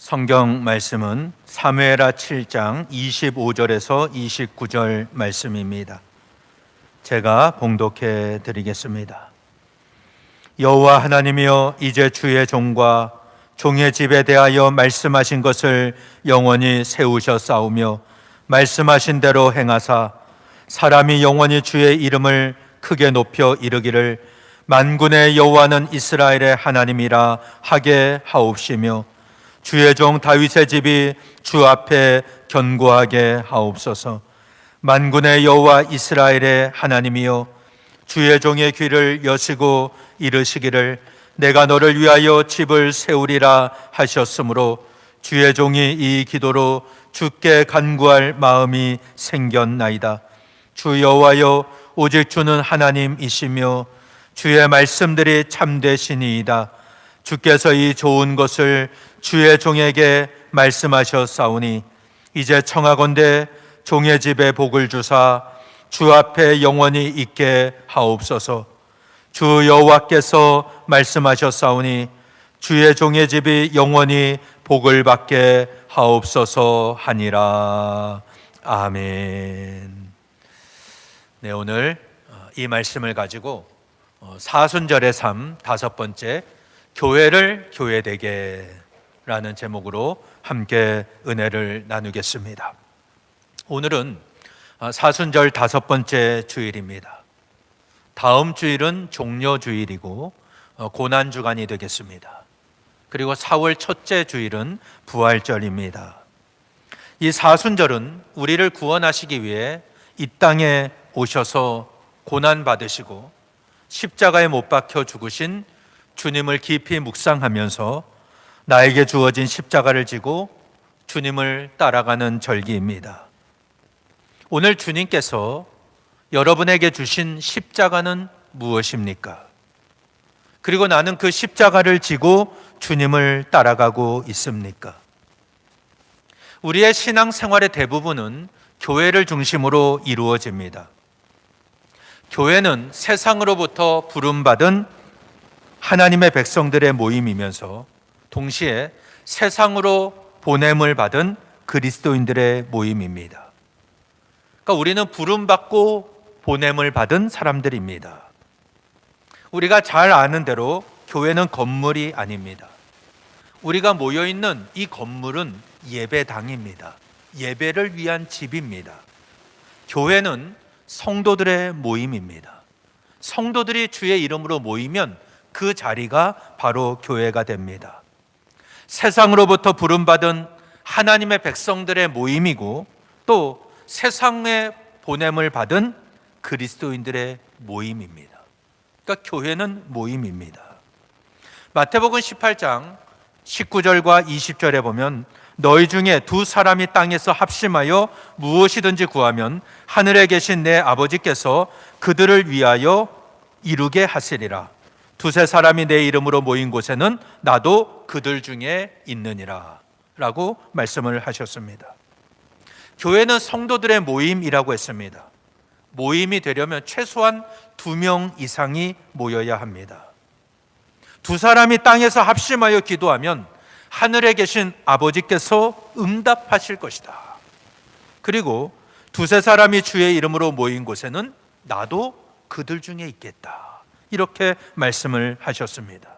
성경 말씀은 사무엘하 7장 25절에서 29절 말씀입니다. 제가 봉독해 드리겠습니다. 여호와 하나님이여, 이제 주의 종과 종의 집에 대하여 말씀하신 것을 영원히 세우셨사오며 말씀하신 대로 행하사 사람이 영원히 주의 이름을 크게 높여 이르기를 만군의 여호와는 이스라엘의 하나님이라 하게 하옵시며 주의 종 다윗의 집이 주 앞에 견고하게 하옵소서. 만군의 여호와 이스라엘의 하나님이여, 주의 종의 귀를 여시고 이르시기를 내가 너를 위하여 집을 세우리라 하셨으므로 주의 종이 이 기도로 주께 간구할 마음이 생겼나이다. 주 여호와여, 오직 주는 하나님이시며 주의 말씀들이 참되시니이다. 주께서 이 좋은 것을 주의 종에게 말씀하셨사오니 이제 청하건대 종의 집에 복을 주사 주 앞에 영원히 있게 하옵소서. 주 여호와께서 말씀하셨사오니 주의 종의 집이 영원히 복을 받게 하옵소서 하니라. 아멘. 네, 오늘 이 말씀을 가지고 사순절의 삶 다섯 번째, 교회를 교회되게 라는 제목으로 함께 은혜를 나누겠습니다. 오늘은 사순절 다섯 번째 주일입니다. 다음 주일은 종려주일이고 고난주간이 되겠습니다. 그리고 4월 첫째 주일은 부활절입니다. 이 사순절은 우리를 구원하시기 위해 이 땅에 오셔서 고난받으시고 십자가에 못 박혀 죽으신 주님을 깊이 묵상하면서 나에게 주어진 십자가를 지고 주님을 따라가는 절기입니다. 오늘 주님께서 여러분에게 주신 십자가는 무엇입니까? 그리고 나는 그 십자가를 지고 주님을 따라가고 있습니까? 우리의 신앙생활의 대부분은 교회를 중심으로 이루어집니다. 교회는 세상으로부터 부름받은 하나님의 백성들의 모임이면서 동시에 세상으로 보냄을 받은 그리스도인들의 모임입니다. 그러니까 우리는 부름받고 보냄을 받은 사람들입니다. 우리가 잘 아는 대로 교회는 건물이 아닙니다. 우리가 모여있는 이 건물은 예배당입니다. 예배를 위한 집입니다. 교회는 성도들의 모임입니다. 성도들이 주의 이름으로 모이면 그 자리가 바로 교회가 됩니다. 세상으로부터 부름받은 하나님의 백성들의 모임이고 또 세상의 보냄을 받은 그리스도인들의 모임입니다. 그러니까 교회는 모임입니다. 마태복음 18장 19절과 20절에 보면 너희 중에 두 사람이 땅에서 합심하여 무엇이든지 구하면 하늘에 계신 내 아버지께서 그들을 위하여 이루게 하시리라. 두세 사람이 내 이름으로 모인 곳에는 나도 그들 중에 있느니라 라고 말씀을 하셨습니다. 교회는 성도들의 모임이라고 했습니다. 모임이 되려면 최소한 2명 이상이 모여야 합니다. 두 사람이 땅에서 합심하여 기도하면 하늘에 계신 아버지께서 응답하실 것이다. 그리고 두세 사람이 주의 이름으로 모인 곳에는 나도 그들 중에 있겠다. 이렇게 말씀을 하셨습니다.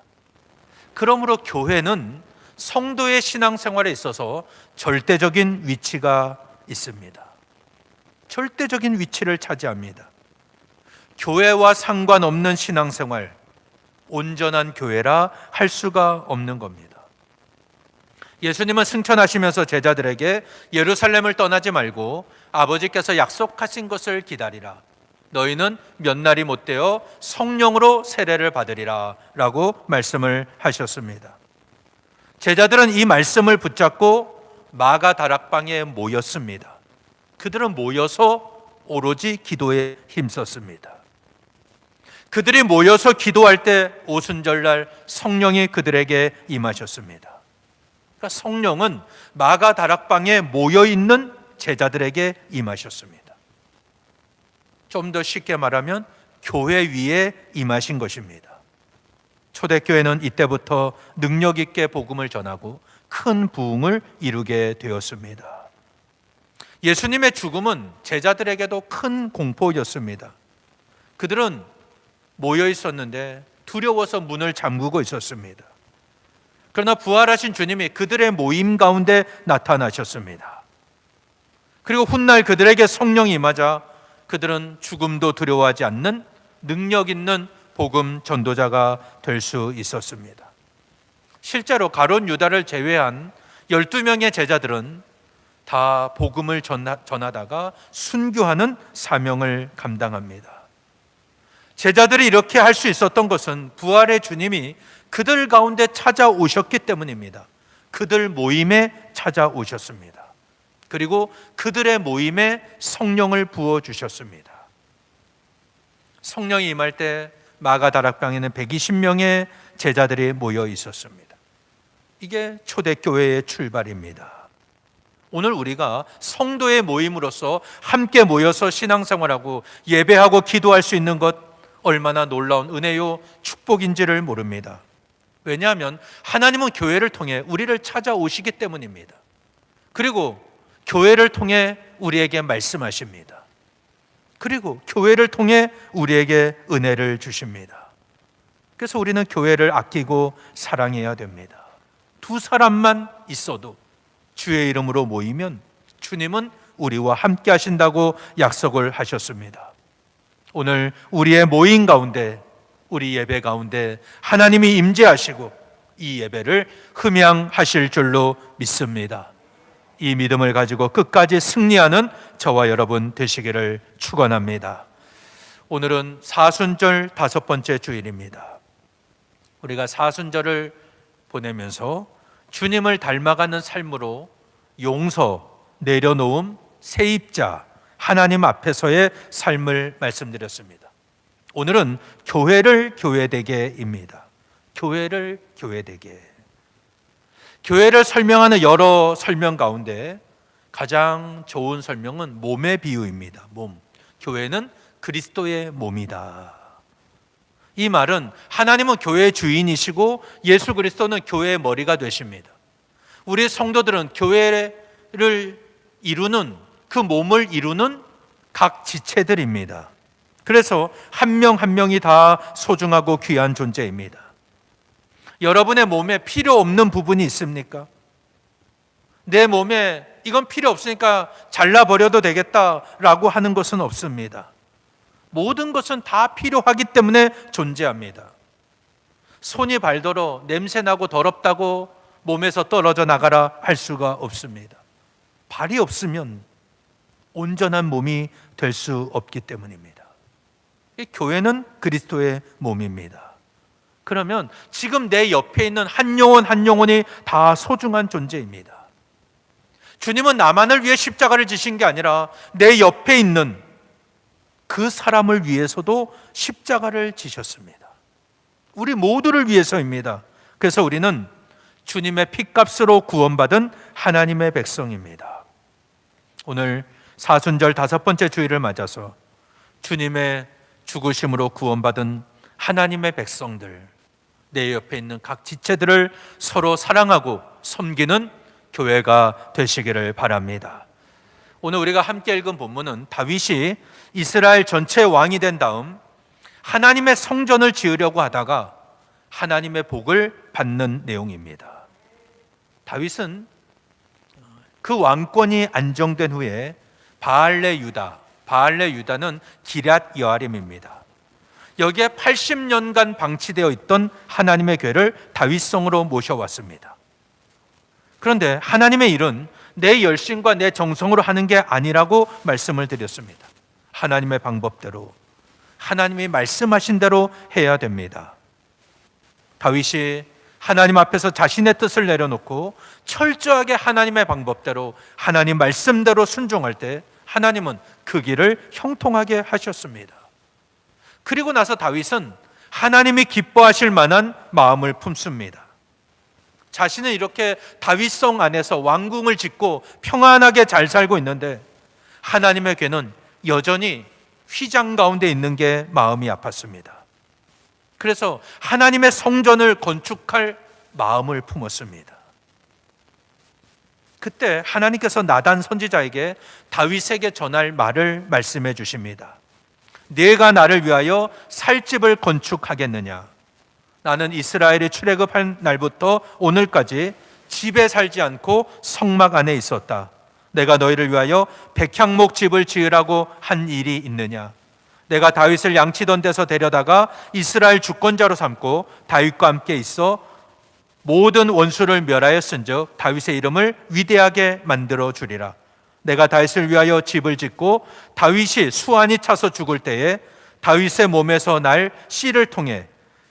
그러므로 교회는 성도의 신앙생활에 있어서 절대적인 위치가 있습니다. 절대적인 위치를 차지합니다. 교회와 상관없는 신앙생활, 온전한 교회라 할 수가 없는 겁니다. 예수님은 승천하시면서 제자들에게 예루살렘을 떠나지 말고 아버지께서 약속하신 것을 기다리라. 너희는 몇 날이 못되어 성령으로 세례를 받으리라 라고 말씀을 하셨습니다. 제자들은 이 말씀을 붙잡고 마가 다락방에 모였습니다. 그들은 모여서 오로지 기도에 힘썼습니다. 그들이 모여서 기도할 때 오순절날 성령이 그들에게 임하셨습니다. 그러니까 성령은 마가 다락방에 모여있는 제자들에게 임하셨습니다. 좀 더 쉽게 말하면 교회 위에 임하신 것입니다. 초대교회는 이때부터 능력 있게 복음을 전하고 큰 부흥을 이루게 되었습니다. 예수님의 죽음은 제자들에게도 큰 공포였습니다. 그들은 모여 있었는데 두려워서 문을 잠그고 있었습니다. 그러나 부활하신 주님이 그들의 모임 가운데 나타나셨습니다. 그리고 훗날 그들에게 성령이 임하자 그들은 죽음도 두려워하지 않는 능력 있는 복음 전도자가 될 수 있었습니다. 실제로 가룟 유다를 제외한 12명의 제자들은 다 복음을 전하다가 순교하는 사명을 감당합니다. 제자들이 이렇게 할 수 있었던 것은 부활의 주님이 그들 가운데 찾아오셨기 때문입니다. 그들 모임에 찾아오셨습니다. 그리고 그들의 모임에 성령을 부어주셨습니다. 성령이 임할 때 마가다락방에는 120명의 제자들이 모여 있었습니다. 이게 초대교회의 출발입니다. 오늘 우리가 성도의 모임으로서 함께 모여서 신앙생활하고 예배하고 기도할 수 있는 것 얼마나 놀라운 은혜요 축복인지를 모릅니다. 왜냐하면 하나님은 교회를 통해 우리를 찾아오시기 때문입니다. 그리고 교회를 통해 우리에게 말씀하십니다. 그리고 교회를 통해 우리에게 은혜를 주십니다. 그래서 우리는 교회를 아끼고 사랑해야 됩니다. 두 사람만 있어도 주의 이름으로 모이면 주님은 우리와 함께 하신다고 약속을 하셨습니다. 오늘 우리의 모임 가운데, 우리 예배 가운데 하나님이 임재하시고 이 예배를 흠양하실 줄로 믿습니다. 이 믿음을 가지고 끝까지 승리하는 저와 여러분 되시기를 축원합니다. 오늘은 사순절 5번째 주일입니다. 우리가 사순절을 보내면서 주님을 닮아가는 삶으로 용서, 내려놓음, 세입자, 하나님 앞에서의 삶을 말씀드렸습니다. 오늘은 교회를 교회되게입니다. 교회를 교회되게. 교회를 설명하는 여러 설명 가운데 가장 좋은 설명은 몸의 비유입니다. 몸. 교회는 그리스도의 몸이다. 이 말은 하나님은 교회의 주인이시고 예수 그리스도는 교회의 머리가 되십니다. 우리 성도들은 교회를 이루는, 그 몸을 이루는 각 지체들입니다. 그래서 한 명 한 명이 다 소중하고 귀한 존재입니다. 여러분의 몸에 필요 없는 부분이 있습니까? 내 몸에 이건 필요 없으니까 잘라버려도 되겠다라고 하는 것은 없습니다. 모든 것은 다 필요하기 때문에 존재합니다. 손이 발더러 냄새나고 더럽다고 몸에서 떨어져 나가라 할 수가 없습니다. 발이 없으면 온전한 몸이 될 수 없기 때문입니다. 이 교회는 그리스도의 몸입니다. 그러면 지금 내 옆에 있는 한 영혼 한 영혼이 다 소중한 존재입니다. 주님은 나만을 위해 십자가를 지신 게 아니라 내 옆에 있는 그 사람을 위해서도 십자가를 지셨습니다. 우리 모두를 위해서입니다. 그래서 우리는 주님의 핏값으로 구원받은 하나님의 백성입니다. 오늘 사순절 5번째 주일을 맞아서 주님의 죽으심으로 구원받은 하나님의 백성들, 내 옆에 있는 각 지체들을 서로 사랑하고 섬기는 교회가 되시기를 바랍니다. 오늘 우리가 함께 읽은 본문은 다윗이 이스라엘 전체 왕이 된 다음 하나님의 성전을 지으려고 하다가 하나님의 복을 받는 내용입니다. 다윗은 그 왕권이 안정된 후에 바알레 유다는 기럇 여아림입니다. 여기에 80년간 방치되어 있던 하나님의 궤를 다윗성으로 모셔왔습니다. 그런데 하나님의 일은 내 열심과 내 정성으로 하는 게 아니라고 말씀을 드렸습니다. 하나님의 방법대로, 하나님이 말씀하신 대로 해야 됩니다. 다윗이 하나님 앞에서 자신의 뜻을 내려놓고 철저하게 하나님의 방법대로, 하나님 말씀대로 순종할 때 하나님은 그 길을 형통하게 하셨습니다. 그리고 나서 다윗은 하나님이 기뻐하실 만한 마음을 품습니다. 자신은 이렇게 다윗성 안에서 왕궁을 짓고 평안하게 잘 살고 있는데 하나님의 궤는 여전히 휘장 가운데 있는 게 마음이 아팠습니다. 그래서 하나님의 성전을 건축할 마음을 품었습니다. 그때 하나님께서 나단 선지자에게 다윗에게 전할 말을 말씀해 주십니다. 네가 나를 위하여 살 집을 건축하겠느냐? 나는 이스라엘이 출애굽한 날부터 오늘까지 집에 살지 않고 성막 안에 있었다. 내가 너희를 위하여 백향목 집을 지으라고 한 일이 있느냐? 내가 다윗을 양치던 데서 데려다가 이스라엘 주권자로 삼고 다윗과 함께 있어 모든 원수를 멸하였은즉 다윗의 이름을 위대하게 만들어 주리라. 내가 다윗을 위하여 집을 짓고 다윗이 수완이 차서 죽을 때에 다윗의 몸에서 날 씨를 통해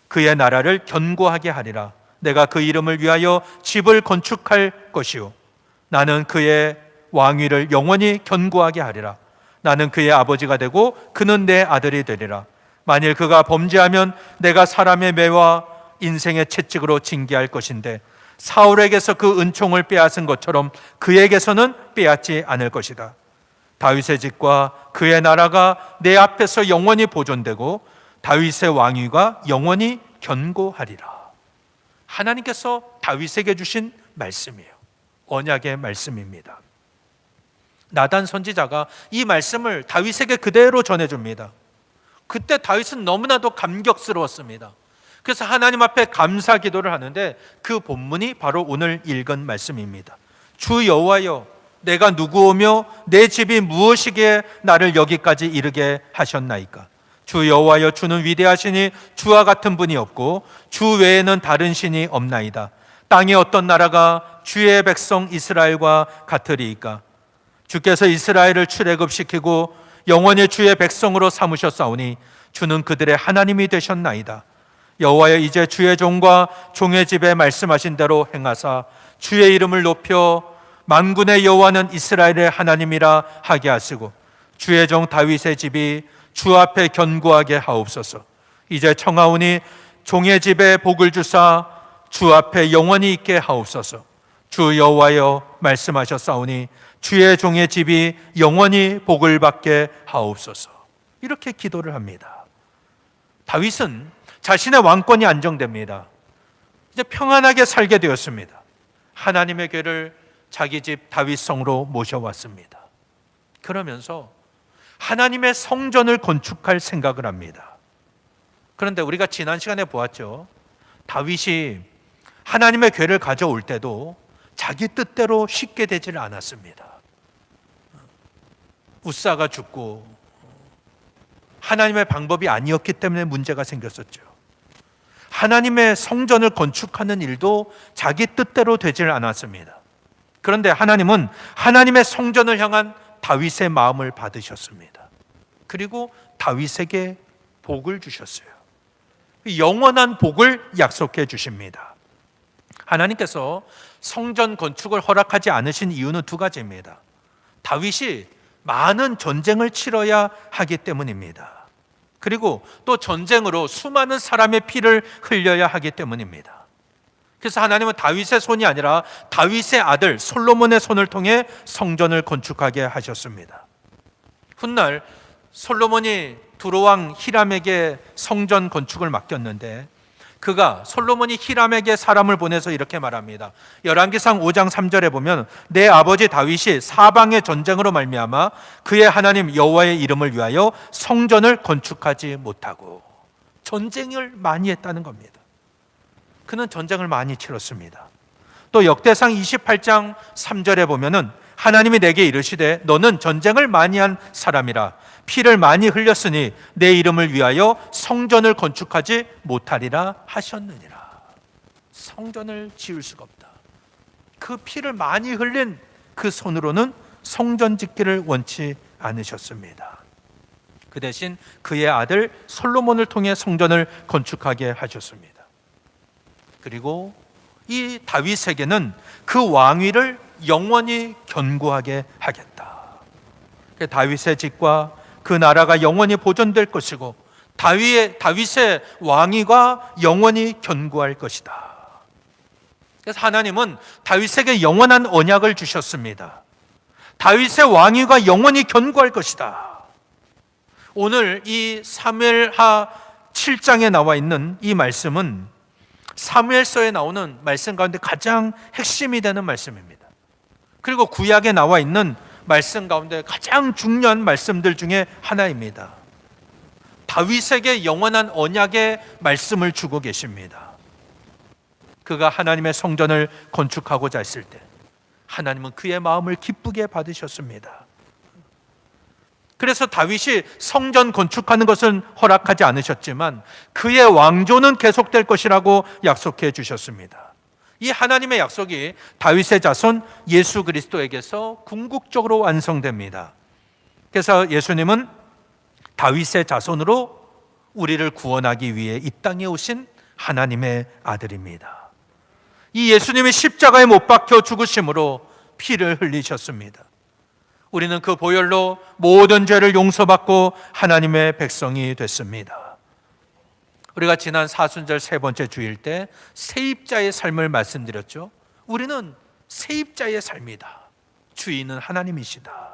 그의 나라를 견고하게 하리라. 내가 그 이름을 위하여 집을 건축할 것이요 나는 그의 왕위를 영원히 견고하게 하리라. 나는 그의 아버지가 되고 그는 내 아들이 되리라. 만일 그가 범죄하면 내가 사람의 매와 인생의 채찍으로 징계할 것인데 사울에게서 그 은총을 빼앗은 것처럼 그에게서는 빼앗지 않을 것이다. 다윗의 집과 그의 나라가 내 앞에서 영원히 보존되고 다윗의 왕위가 영원히 견고하리라. 하나님께서 다윗에게 주신 말씀이에요. 언약의 말씀입니다. 나단 선지자가 이 말씀을 다윗에게 그대로 전해줍니다. 그때 다윗은 너무나도 감격스러웠습니다. 그래서 하나님 앞에 감사 기도를 하는데 그 본문이 바로 오늘 읽은 말씀입니다. 주 여호와여, 내가 누구오며 내 집이 무엇이기에 나를 여기까지 이르게 하셨나이까? 주 여호와여, 주는 위대하시니 주와 같은 분이 없고 주 외에는 다른 신이 없나이다. 땅에 어떤 나라가 주의 백성 이스라엘과 같으리이까? 주께서 이스라엘을 출애굽시키고 영원히 주의 백성으로 삼으셨사오니 주는 그들의 하나님이 되셨나이다. 여호와여, 이제 주의 종과 종의 집에 말씀하신 대로 행하사 주의 이름을 높여 만군의 여호와는 이스라엘의 하나님이라 하게 하시고 주의 종 다윗의 집이 주 앞에 견고하게 하옵소서. 이제 청하오니 종의 집에 복을 주사 주 앞에 영원히 있게 하옵소서. 주 여호와여, 말씀하셨사오니 주의 종의 집이 영원히 복을 받게 하옵소서. 이렇게 기도를 합니다. 다윗은 자신의 왕권이 안정됩니다. 이제 평안하게 살게 되었습니다. 하나님의 궤를 자기 집 다윗성으로 모셔왔습니다. 그러면서 하나님의 성전을 건축할 생각을 합니다. 그런데 우리가 지난 시간에 보았죠. 다윗이 하나님의 궤를 가져올 때도 자기 뜻대로 쉽게 되지를 않았습니다. 웃사가 죽고 하나님의 방법이 아니었기 때문에 문제가 생겼었죠. 하나님의 성전을 건축하는 일도 자기 뜻대로 되질 않았습니다. 그런데 하나님은 하나님의 성전을 향한 다윗의 마음을 받으셨습니다. 그리고 다윗에게 복을 주셨어요. 영원한 복을 약속해 주십니다. 하나님께서 성전 건축을 허락하지 않으신 이유는 두 가지입니다. 다윗이 많은 전쟁을 치러야 하기 때문입니다. 그리고 또 전쟁으로 수많은 사람의 피를 흘려야 하기 때문입니다. 그래서 하나님은 다윗의 손이 아니라 다윗의 아들 솔로몬의 손을 통해 성전을 건축하게 하셨습니다. 훗날 솔로몬이 두로왕 히람에게 성전 건축을 맡겼는데 솔로몬이 히람에게 사람을 보내서 이렇게 말합니다. 열왕기상 5장 3절에 보면 내 아버지 다윗이 사방의 전쟁으로 말미암아 그의 하나님 여호와의 이름을 위하여 성전을 건축하지 못하고 전쟁을 많이 했다는 겁니다. 그는 전쟁을 많이 치렀습니다. 또 역대상 28장 3절에 보면은 하나님이 내게 이르시되 너는 전쟁을 많이 한 사람이라 피를 많이 흘렸으니 내 이름을 위하여 성전을 건축하지 못하리라 하셨느니라. 성전을 지을 수가 없다. 그 피를 많이 흘린 그 손으로는 성전 짓기를 원치 않으셨습니다. 그 대신 그의 아들 솔로몬을 통해 성전을 건축하게 하셨습니다. 그리고 이 다윗에게는 그 왕위를 영원히 견고하게 하겠다. 다윗의 집과 그 나라가 영원히 보존될 것이고 다윗의 왕위가 영원히 견고할 것이다. 그래서 하나님은 다윗에게 영원한 언약을 주셨습니다. 다윗의 왕위가 영원히 견고할 것이다. 오늘 이 사무엘하 7장에 나와 있는 이 말씀은 사무엘서에 나오는 말씀 가운데 가장 핵심이 되는 말씀입니다. 그리고 구약에 나와 있는 말씀 가운데 가장 중요한 말씀들 중에 하나입니다. 다윗에게 영원한 언약의 말씀을 주고 계십니다. 그가 하나님의 성전을 건축하고자 했을 때 하나님은 그의 마음을 기쁘게 받으셨습니다. 그래서 다윗이 성전 건축하는 것은 허락하지 않으셨지만 그의 왕조는 계속될 것이라고 약속해 주셨습니다. 이 하나님의 약속이 다윗의 자손 예수 그리스도에게서 궁극적으로 완성됩니다. 그래서 예수님은 다윗의 자손으로 우리를 구원하기 위해 이 땅에 오신 하나님의 아들입니다. 이 예수님이 십자가에 못 박혀 죽으심으로 피를 흘리셨습니다. 우리는 그 보혈로 모든 죄를 용서받고 하나님의 백성이 됐습니다. 우리가 지난 사순절 세 번째 주일 때 세입자의 삶을 말씀드렸죠. 우리는 세입자의 삶이다. 주인은 하나님이시다.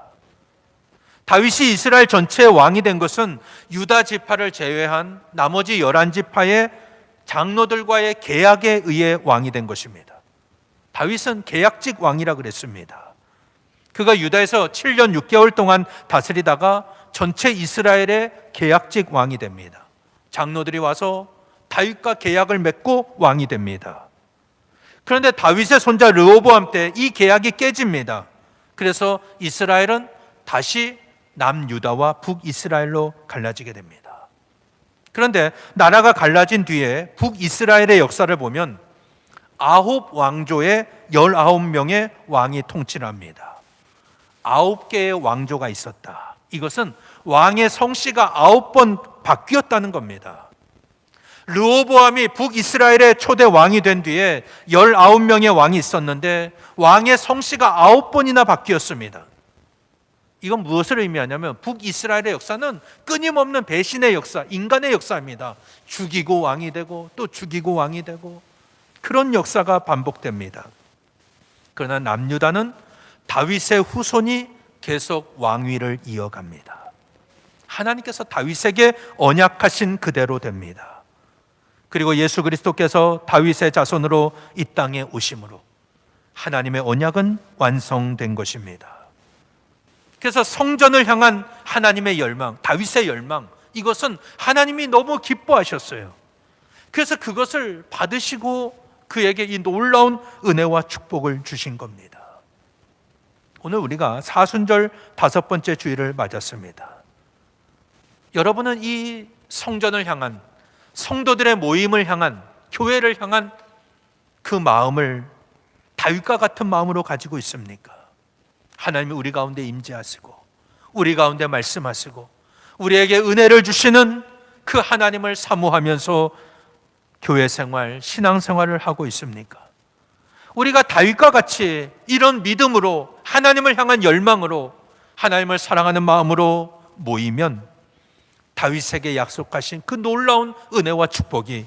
다윗이 이스라엘 전체의 왕이 된 것은 유다 지파를 제외한 나머지 11지파의 장로들과의 계약에 의해 왕이 된 것입니다. 다윗은 계약직 왕이라 그랬습니다. 그가 유다에서 7년 6개월 동안 다스리다가 전체 이스라엘의 계약직 왕이 됩니다. 장로들이 와서 다윗과 계약을 맺고 왕이 됩니다. 그런데 다윗의 손자 르호보암 때 이 계약이 깨집니다. 그래서 이스라엘은 다시 남유다와 북이스라엘로 갈라지게 됩니다. 그런데 나라가 갈라진 뒤에 북이스라엘의 역사를 보면 9왕조의 19명의 왕이 통치를 합니다. 9개의 왕조가 있었다. 이것은 왕의 성씨가 9번 바뀌었다는 겁니다. 르호보암이 북이스라엘의 초대 왕이 된 뒤에 19명의 왕이 있었는데 왕의 성씨가 9번이나 바뀌었습니다. 이건 무엇을 의미하냐면 북이스라엘의 역사는 끊임없는 배신의 역사, 인간의 역사입니다. 죽이고 왕이 되고 또 죽이고 왕이 되고 그런 역사가 반복됩니다. 그러나 남유다는 다윗의 후손이 계속 왕위를 이어갑니다. 하나님께서 다윗에게 언약하신 그대로 됩니다. 그리고 예수 그리스도께서 다윗의 자손으로 이 땅에 오심으로 하나님의 언약은 완성된 것입니다. 그래서 성전을 향한 하나님의 열망, 다윗의 열망, 이것은 하나님이 너무 기뻐하셨어요. 그래서 그것을 받으시고 그에게 이 놀라운 은혜와 축복을 주신 겁니다. 오늘 우리가 사순절 5번째 주일을 맞았습니다. 여러분은 이 성전을 향한, 성도들의 모임을 향한, 교회를 향한 그 마음을 다윗과 같은 마음으로 가지고 있습니까? 하나님이 우리 가운데 임재하시고 우리 가운데 말씀하시고 우리에게 은혜를 주시는 그 하나님을 사모하면서 교회 생활, 신앙 생활을 하고 있습니까? 우리가 다윗과 같이 이런 믿음으로 하나님을 향한 열망으로 하나님을 사랑하는 마음으로 모이면 다윗에게 약속하신 그 놀라운 은혜와 축복이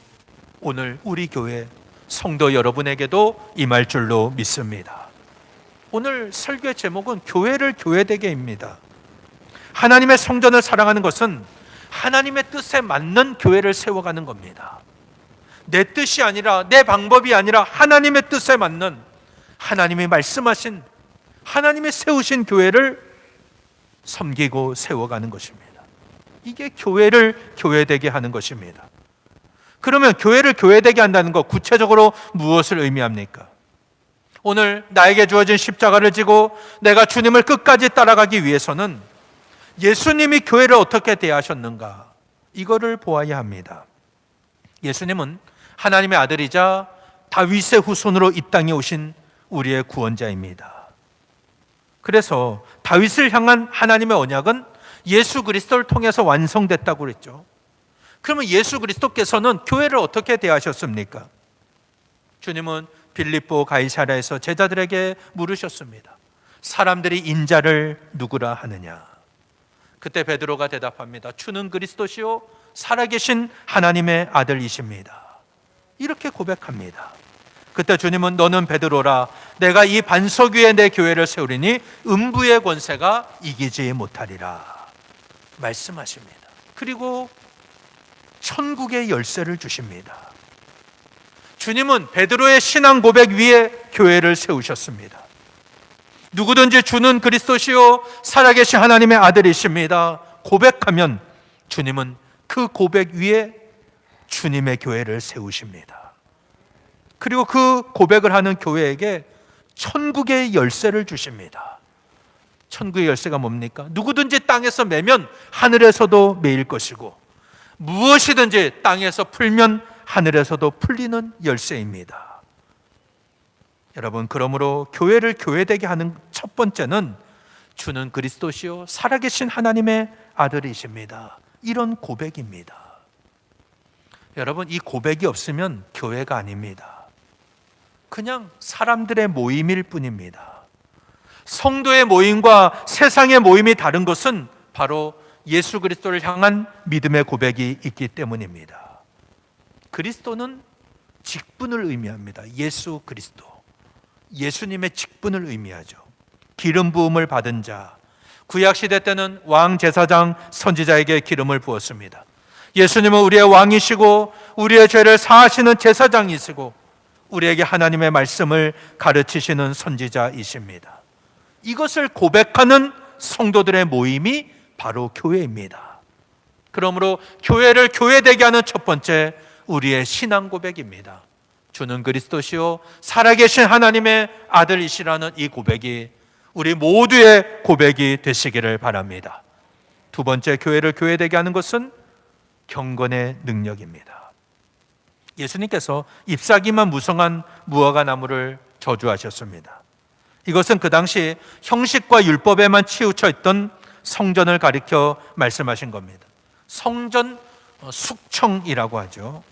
오늘 우리 교회 성도 여러분에게도 임할 줄로 믿습니다. 오늘 설교의 제목은 교회를 교회되게입니다. 하나님의 성전을 사랑하는 것은 하나님의 뜻에 맞는 교회를 세워가는 겁니다. 내 뜻이 아니라 내 방법이 아니라 하나님의 뜻에 맞는 하나님이 말씀하신 하나님이 세우신 교회를 섬기고 세워가는 것입니다. 이게 교회를 교회되게 하는 것입니다. 그러면 교회를 교회되게 한다는 것 구체적으로 무엇을 의미합니까? 오늘 나에게 주어진 십자가를 지고 내가 주님을 끝까지 따라가기 위해서는 예수님이 교회를 어떻게 대하셨는가 이거를 보아야 합니다. 예수님은 하나님의 아들이자 다윗의 후손으로 이 땅에 오신 우리의 구원자입니다. 그래서 다윗을 향한 하나님의 언약은 예수 그리스도를 통해서 완성됐다고 그랬죠. 그러면 예수 그리스도께서는 교회를 어떻게 대하셨습니까? 주님은 빌립보 가이사랴에서 제자들에게 물으셨습니다. 사람들이 인자를 누구라 하느냐? 그때 베드로가 대답합니다. 주는 그리스도시요 살아계신 하나님의 아들이십니다. 이렇게 고백합니다. 그때 주님은 너는 베드로라 내가 이 반석 위에 내 교회를 세우리니 음부의 권세가 이기지 못하리라 말씀하십니다. 그리고 천국의 열쇠를 주십니다. 주님은 베드로의 신앙 고백 위에 교회를 세우셨습니다. 누구든지 주는 그리스도시요 살아계신 하나님의 아들이십니다 고백하면 주님은 그 고백 위에 주님의 교회를 세우십니다. 그리고 그 고백을 하는 교회에게 천국의 열쇠를 주십니다. 천국의 열쇠가 뭡니까? 누구든지 땅에서 매면 하늘에서도 매일 것이고 무엇이든지 땅에서 풀면 하늘에서도 풀리는 열쇠입니다. 여러분, 그러므로 교회를 교회되게 하는 첫 번째는 주는 그리스도시요 살아계신 하나님의 아들이십니다. 이런 고백입니다. 여러분, 이 고백이 없으면 교회가 아닙니다. 그냥 사람들의 모임일 뿐입니다. 성도의 모임과 세상의 모임이 다른 것은 바로 예수 그리스도를 향한 믿음의 고백이 있기 때문입니다. 그리스도는 직분을 의미합니다. 예수 그리스도, 예수님의 직분을 의미하죠. 기름 부음을 받은 자, 구약시대 때는 왕, 제사장, 선지자에게 기름을 부었습니다. 예수님은 우리의 왕이시고 우리의 죄를 사하시는 제사장이시고 우리에게 하나님의 말씀을 가르치시는 선지자이십니다. 이것을 고백하는 성도들의 모임이 바로 교회입니다. 그러므로 교회를 교회되게 하는 첫 번째, 우리의 신앙 고백입니다. 주는 그리스도시요 살아계신 하나님의 아들이시라는 이 고백이 우리 모두의 고백이 되시기를 바랍니다. 두 번째, 교회를 교회되게 하는 것은 경건의 능력입니다. 예수님께서 잎사귀만 무성한 무화과 나무를 저주하셨습니다. 이것은 그 당시 형식과 율법에만 치우쳐 있던 성전을 가리켜 말씀하신 겁니다. 성전 숙청이라고 하죠.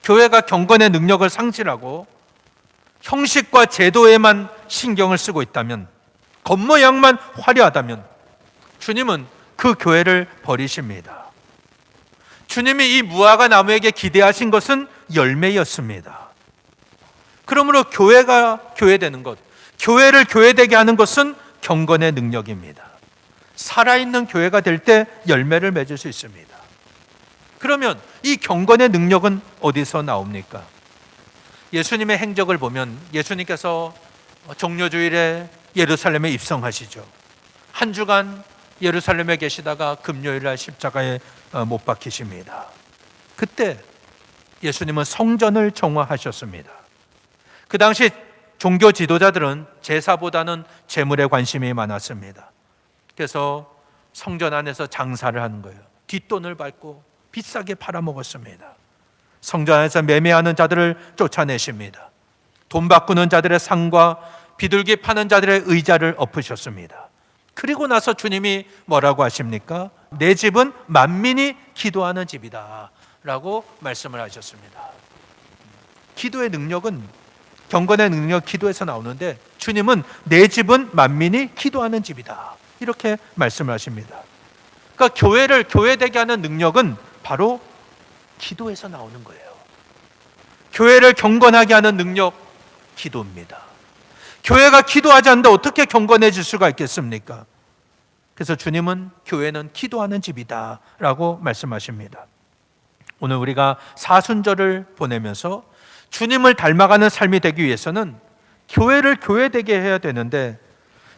교회가 경건의 능력을 상실하고 형식과 제도에만 신경을 쓰고 있다면, 겉모양만 화려하다면 주님은 그 교회를 버리십니다. 주님이 이 무화과 나무에게 기대하신 것은 열매였습니다. 그러므로 교회가 교회되는 것, 교회를 교회되게 하는 것은 경건의 능력입니다. 살아있는 교회가 될 때 열매를 맺을 수 있습니다. 그러면 이 경건의 능력은 어디서 나옵니까? 예수님의 행적을 보면 예수님께서 종려주일에 예루살렘에 입성하시죠. 한 주간 예루살렘에 계시다가 금요일날 십자가에 못 박히십니다. 그때 예수님은 성전을 정화하셨습니다. 그 당시 종교 지도자들은 제사보다는 재물에 관심이 많았습니다. 그래서 성전 안에서 장사를 하는 거예요. 뒷돈을 밟고 비싸게 팔아먹었습니다. 성전 안에서 매매하는 자들을 쫓아내십니다. 돈 바꾸는 자들의 상과 비둘기 파는 자들의 의자를 엎으셨습니다. 그리고 나서 주님이 뭐라고 하십니까? 내 집은 만민이 기도하는 집이다 라고 말씀을 하셨습니다. 기도의 능력은, 경건의 능력, 기도에서 나오는데 주님은 내 집은 만민이 기도하는 집이다 이렇게 말씀을 하십니다. 그러니까 교회를 교회되게 하는 능력은 바로 기도에서 나오는 거예요. 교회를 경건하게 하는 능력, 기도입니다. 교회가 기도하지 않는데 어떻게 경건해질 수가 있겠습니까? 그래서 주님은 교회는 기도하는 집이다 라고 말씀하십니다. 오늘 우리가 사순절을 보내면서 주님을 닮아가는 삶이 되기 위해서는 교회를 교회되게 해야 되는데,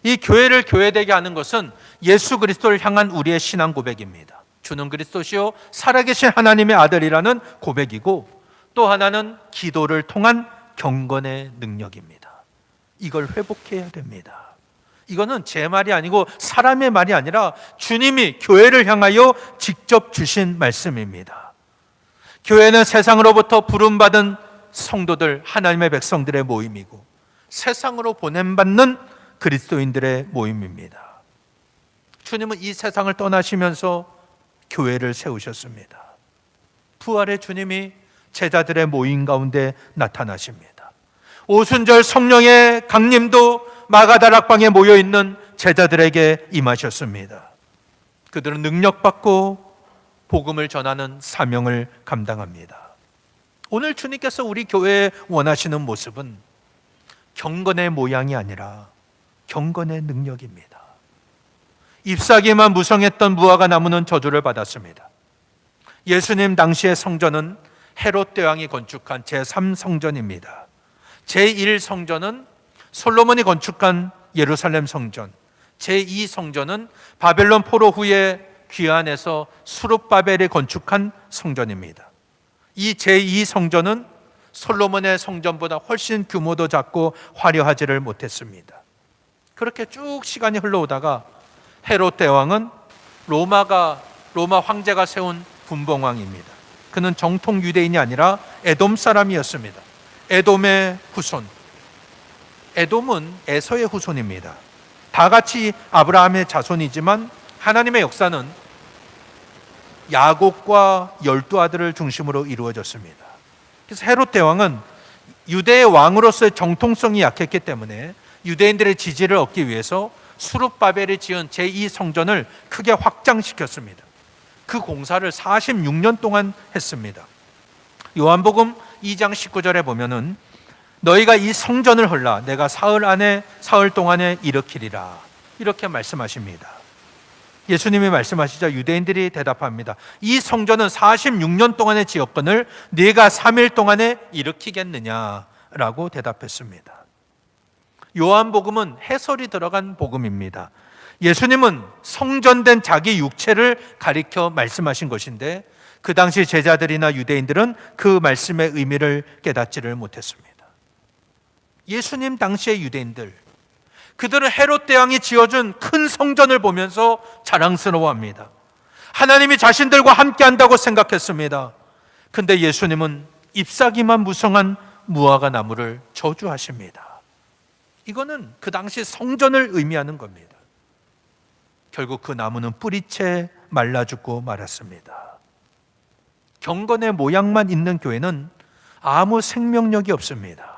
이 교회를 교회되게 하는 것은 예수 그리스도를 향한 우리의 신앙 고백입니다. 주는 그리스도시요 살아계신 하나님의 아들이라는 고백이고, 또 하나는 기도를 통한 경건의 능력입니다. 이걸 회복해야 됩니다. 이거는 제 말이 아니고 사람의 말이 아니라 주님이 교회를 향하여 직접 주신 말씀입니다. 교회는 세상으로부터 부름받은 성도들, 하나님의 백성들의 모임이고 세상으로 보냄받는 그리스도인들의 모임입니다. 주님은 이 세상을 떠나시면서 교회를 세우셨습니다. 부활의 주님이 제자들의 모임 가운데 나타나십니다. 오순절 성령의 강림도 마가다락방에 모여있는 제자들에게 임하셨습니다. 그들은 능력받고 복음을 전하는 사명을 감당합니다. 오늘 주님께서 우리 교회에 원하시는 모습은 경건의 모양이 아니라 경건의 능력입니다. 잎사귀만 무성했던 무화과 나무는 저주를 받았습니다. 예수님 당시의 성전은 헤롯 대왕이 건축한 제3성전입니다. 제1성전은 솔로몬이 건축한 예루살렘 성전, 제2성전은 바벨론 포로 후에 귀환해서 수룹바벨이 건축한 성전입니다. 이 제2성전은 솔로몬의 성전보다 훨씬 규모도 작고 화려하지를 못했습니다. 그렇게 쭉 시간이 흘러오다가 헤롯 대왕은 로마 황제가 세운 분봉왕입니다. 그는 정통 유대인이 아니라 에돔 사람이었습니다. 에돔의 후손. 에돔은 에서의 후손입니다. 다 같이 아브라함의 자손이지만 하나님의 역사는 야곱과 12아들을 중심으로 이루어졌습니다. 그래서 헤롯 대왕은 유대의 왕으로서의 정통성이 약했기 때문에 유대인들의 지지를 얻기 위해서 수룹바벨이 지은 제2성전을 크게 확장시켰습니다. 그 공사를 46년 동안 했습니다. 요한복음 2장 19절에 보면은 너희가 이 성전을 헐라 내가 사흘 동안에 일으키리라 이렇게 말씀하십니다. 예수님이 말씀하시자 유대인들이 대답합니다. 이 성전은 46년 동안의 지었건을 네가 3일 동안에 일으키겠느냐라고 대답했습니다. 요한복음은 해설이 들어간 복음입니다. 예수님은 성전된 자기 육체를 가리켜 말씀하신 것인데 그 당시 제자들이나 유대인들은 그 말씀의 의미를 깨닫지를 못했습니다. 예수님 당시의 유대인들, 그들은 헤롯 대왕이 지어준 큰 성전을 보면서 자랑스러워합니다. 하나님이 자신들과 함께 한다고 생각했습니다. 근데 예수님은 잎사귀만 무성한 무화과 나무를 저주하십니다. 이거는 그 당시 성전을 의미하는 겁니다. 결국 그 나무는 뿌리채 말라 죽고 말았습니다. 경건의 모양만 있는 교회는 아무 생명력이 없습니다.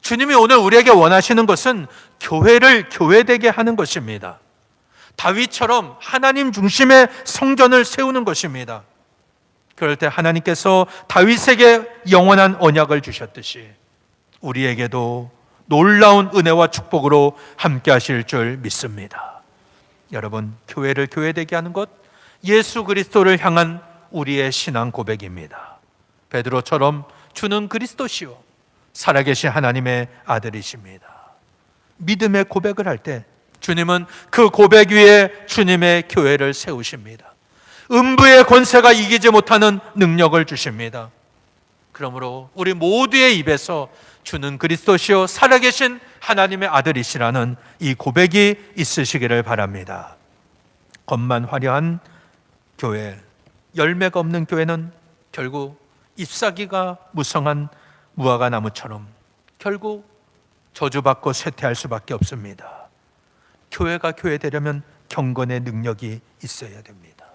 주님이 오늘 우리에게 원하시는 것은 교회를 교회되게 하는 것입니다. 다윗처럼 하나님 중심의 성전을 세우는 것입니다. 그럴 때 하나님께서 다윗에게 영원한 언약을 주셨듯이 우리에게도 놀라운 은혜와 축복으로 함께 하실 줄 믿습니다. 여러분, 교회를 교회되게 하는 것, 예수 그리스도를 향한 우리의 신앙 고백입니다. 베드로처럼 주는 그리스도시요 살아계신 하나님의 아들이십니다. 믿음의 고백을 할 때 주님은 그 고백 위에 주님의 교회를 세우십니다. 음부의 권세가 이기지 못하는 능력을 주십니다. 그러므로 우리 모두의 입에서 주는 그리스도시요 살아계신 하나님의 아들이시라는 이 고백이 있으시기를 바랍니다. 겉만 화려한 교회, 열매가 없는 교회는 결국 잎사귀가 무성한 무화과 나무처럼 결국 저주받고 쇠퇴할 수밖에 없습니다. 교회가 교회 되려면 경건의 능력이 있어야 됩니다.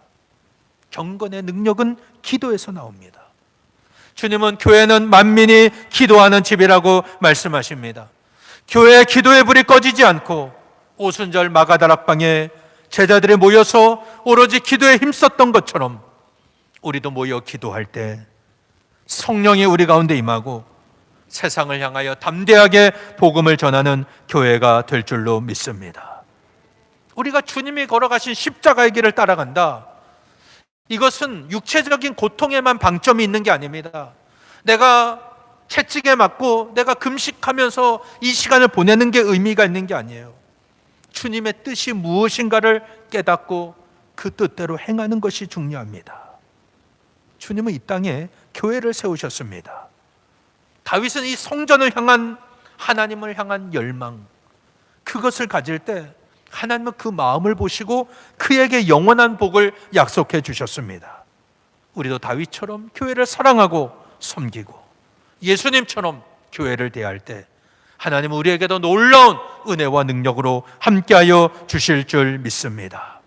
경건의 능력은 기도에서 나옵니다. 주님은 교회는 만민이 기도하는 집이라고 말씀하십니다. 교회의 기도의 불이 꺼지지 않고 오순절 마가다락방에 제자들이 모여서 오로지 기도에 힘썼던 것처럼 우리도 모여 기도할 때 성령이 우리 가운데 임하고 세상을 향하여 담대하게 복음을 전하는 교회가 될 줄로 믿습니다. 우리가 주님이 걸어가신 십자가의 길을 따라간다. 이것은 육체적인 고통에만 방점이 있는 게 아닙니다. 내가 채찍에 맞고 내가 금식하면서 이 시간을 보내는 게 의미가 있는 게 아니에요. 주님의 뜻이 무엇인가를 깨닫고 그 뜻대로 행하는 것이 중요합니다. 주님은 이 땅에 교회를 세우셨습니다. 다윗은 이 성전을 향한 하나님을 향한 열망, 그것을 가질 때 하나님은 그 마음을 보시고 그에게 영원한 복을 약속해 주셨습니다. 우리도 다윗처럼 교회를 사랑하고 섬기고 예수님처럼 교회를 대할 때 하나님은 우리에게도 놀라운 은혜와 능력으로 함께하여 주실 줄 믿습니다.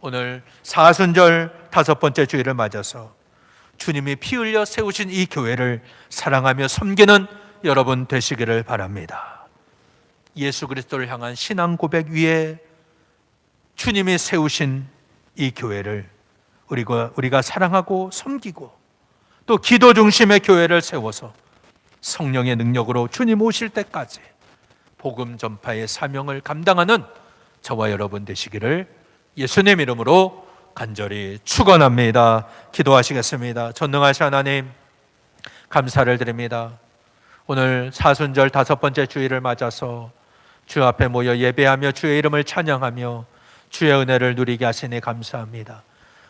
오늘 사순절 5번째 주일을 맞아서 주님이 피 흘려 세우신 이 교회를 사랑하며 섬기는 여러분 되시기를 바랍니다. 예수 그리스도를 향한 신앙 고백 위에 주님이 세우신 이 교회를 우리가 사랑하고 섬기고 또 기도 중심의 교회를 세워서 성령의 능력으로 주님 오실 때까지 복음 전파의 사명을 감당하는 저와 여러분 되시기를 예수님 이름으로 간절히 축원합니다. 기도하시겠습니다. 전능하신 하나님, 감사를 드립니다. 오늘 사순절 5번째 주일을 맞아서 주 앞에 모여 예배하며 주의 이름을 찬양하며 주의 은혜를 누리게 하시니 감사합니다.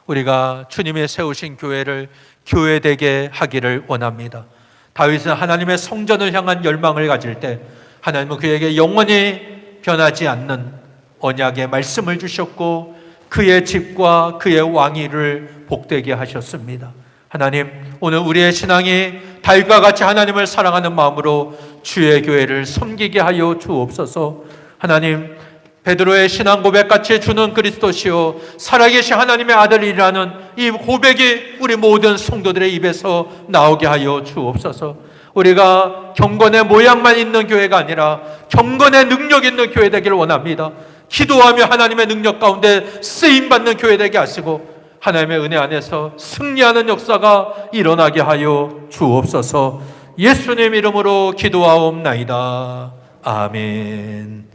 우리가 주님이 세우신 교회를 교회되게 하기를 원합니다. 다윗은 하나님의 성전을 향한 열망을 가질 때 하나님은 그에게 영원히 변하지 않는 언약의 말씀을 주셨고 그의 집과 그의 왕위를 복되게 하셨습니다. 하나님, 오늘 우리의 신앙이 다윗과 같이 하나님을 사랑하는 마음으로 주의 교회를 섬기게 하여 주옵소서. 하나님, 베드로의 신앙 고백같이 주는 그리스도시요 살아계신 하나님의 아들이라는 이 고백이 우리 모든 성도들의 입에서 나오게 하여 주옵소서. 우리가 경건의 모양만 있는 교회가 아니라 경건의 능력 있는 교회 되기를 원합니다. 기도하며 하나님의 능력 가운데 쓰임받는 교회 되게 하시고 하나님의 은혜 안에서 승리하는 역사가 일어나게 하여 주옵소서. 예수님 이름으로 기도하옵나이다. 아멘.